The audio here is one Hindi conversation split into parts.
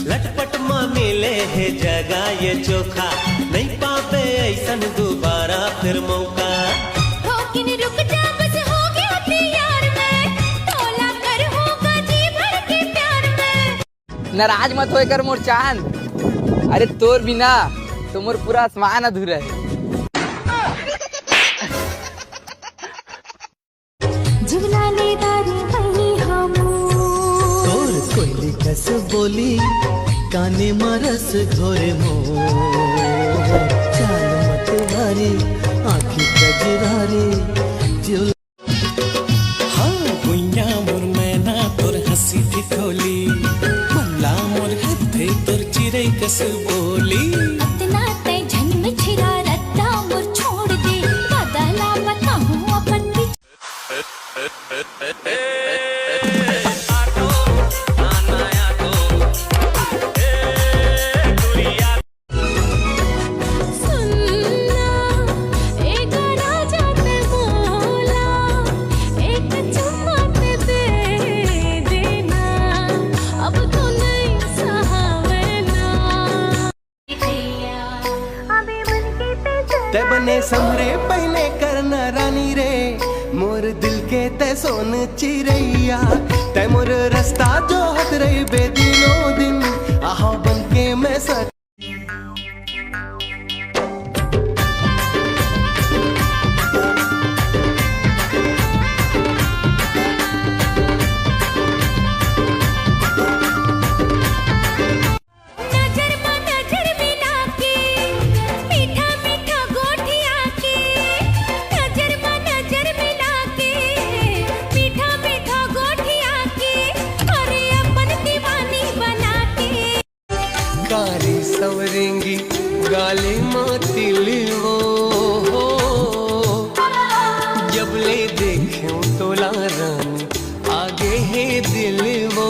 लटपट में मिले है जगह ये चोखा, नहीं पावे ऐसन दोबारा फिर मौका। ठोकिन रुक जा बस हो गया तैयार मैं, तोला कर होगा जी भर के प्यार में। नाराज मत होए कर मोर चांद, अरे तोर बिना तो मोर पूरा आसमान अधूरा है। जुगलाले दारी वही हम तोर कोयली कस बोली काने मरस घोरे मोर, चाल मत वारी आँखी कजरारी जिल। हाँ गुइया मोर मैना तोर हंसी ठिठोली, मल्ला मोर हथे तोर चिरै कस बोली। इतना तय जन्म छिरा रत्ता मोर छोड़ दे, बदला बताऊं अपन ते बने समरे पहने करना रानी रे, मोर दिल के ते सोन चिरैया। ते मोर रास्ता जो हट रही बेदिनों दिन, आहा बन के मैं सच। गाली सवरेंगी गाली मातिल वो जब ले देखूं तोला रानी, आगे है दिल वो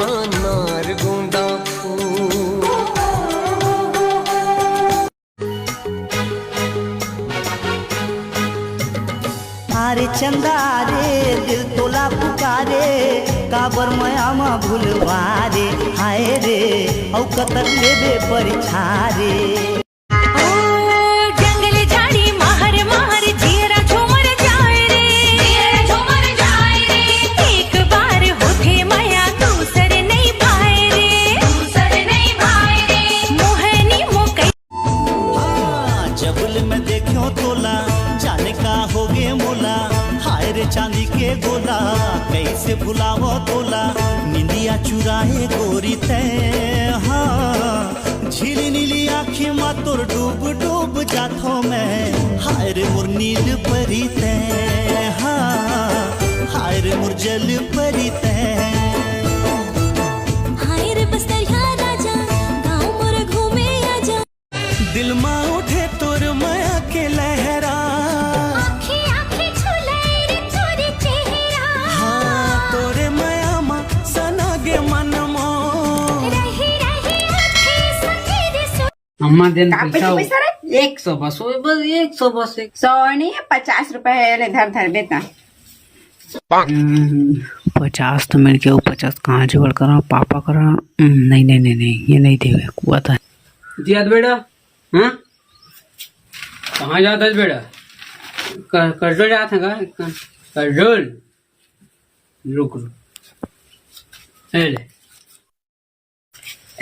अनार गुंडा फूल। अरे चंदा रे दिल तोला पुकारे, काबर मयामा भूलवारे, हाय रे औ कतर लेबे परिछारे। जंगल झाड़ी महर महर जीरा झूमर जाए रे, जीरा झूमर जाए रे। एक बार होठे माया दूसरे नहीं पाए रे, दूसरे नहीं पाए रे। मोहनी मोकई जबल में देखो तोला जाने का हो गे मोला, हाय रे चांदी के गोला कैसे भुलावो तोला। निंदिया चुराए गोरी ते हाँ, झीली नीली आँखी मा तोर डूब डूब जाथो मैं, हाय रे मोर नील परी ते हाँ, हाय रे मोर जल परी ते। हाय रे बस्तरिया राजा गाँव मोर घूमे आजा, दिल मा उठे तोर माया के लहरा, आँखें आँखें छुलाए रे तोरे चेहरा। हाँ तोरे माया मा सना गे मन मो। रही रही आँखें सखी रे सो। अम्मा देन पैसा रे 100 बस वो बस 100 बस 100 नहीं 50 रुपए ले धर धर बेटा। 50 तो मेरे के 50 कहाँ जुगाड़ करा पापा करा। नहीं नहीं नहीं नहीं ये नहीं देगा कुआ था दिया बेटा। हाँ कहाँ जाता है बेटा? करजोल जाता है का करजोल रुक रुक ले।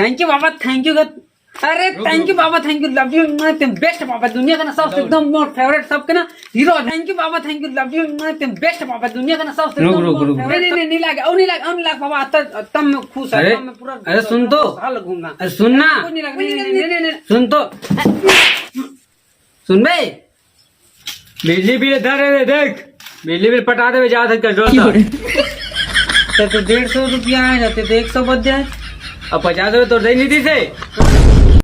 थैंक यू बाबा थैंक यू। अरे थैंक यू बाबा thank you love you best बाबा दुनिया का ना सबसे एकदम मोर फेवरेट सबके ना हीरो। थैंक यू बाबा thank you love you best बाबा दुनिया का ना सबसे नहीं लगा और नहीं लगा बाबा तब मैं खुश है मैं पूरा। अरे सुन तो लगूंगा। अरे सुन ना सुन तो सुन बे बिजली बिल धर देख बिजली बिल पटा दे जा सकता तो 150 रुपया आ जाते तो 100 बच जाए अब 50 रुपये तो दे नहीं दी से।